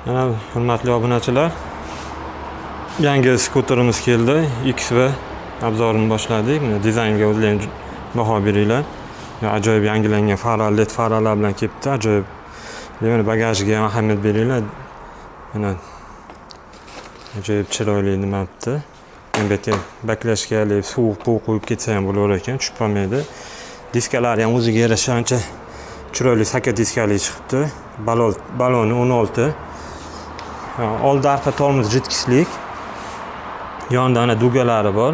Hurmatli obunachilar, yangi skuterimiz keldi. XV obzorini boshladik. Dizaynga o'zlaringiz baho beringlar. Ajoyib yangilangan faral, led farallar bilan kelibdi. Ajoyib. Mana bagajiga ham ahamiyat beringlar. Mana ajoyib chiroyli nima debdi. Albatta baklashga suv quyib ketsa ham bo'lar ekan, tushib qolmaydi. Diskalari ham o'ziga yarasha ancha chiroyli saka diskali chiqibdi. Baloni 16. Old arqa tormoz jidkislik. Yonida ana dugalari bor.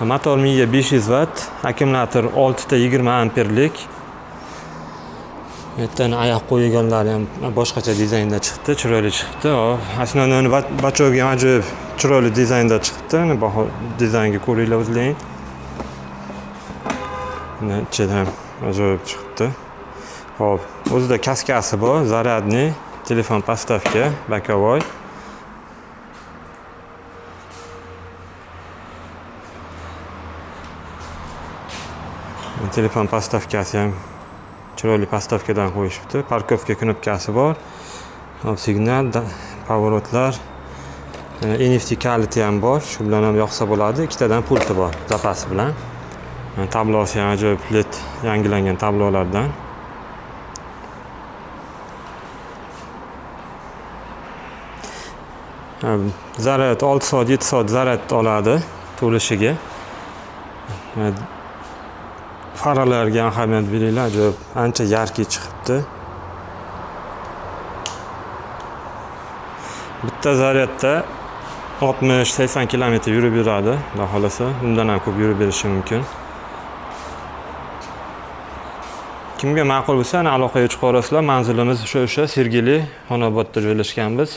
Motor miya 500 watt, akkumulyator 6 ta 20 amperlik. Yerdan oyoq qo'yganlari ham boshqacha dizaynda chiqdi, chiroyli chiqdi. Aslida bachog'i ham ajoyib chiroyli dizaynda chiqdi. Baho dizaynga ko'ringlar o'zlaring. Ichidan ajoyib chiqdi. Xo'p, o'zida kaskasi bor, zaryadniy, telefon postavka, bakovoy. Telefon postavkasi ham chiroyli postavkadan qo'yishibdi. Parkovka knopkasi bor. Signal, pavorotlar, NFC kaliti ham bor. Shu bilan ham yoqsa bo'ladi. Ikkitadan pulti bor, zapasi bilan. Tablosi ham ajoyib led yangilangan tablolardan. Zaryad 6 soat, 7 soat zaryad oladi to'lishiga. Farallarga ahamiyat beringlar, ajoyib ancha yarki chiqibdi. Bitta zaryadda 60-80 km yurib yuradi, xudo xolasa. Undan ham ko'p yurib berishi mumkin. Kimga ma'qul bo'lsa, aloqaga chiqarasizlar. Manzilimiz o'sha Sergeli, Xonobodda joylashganmiz.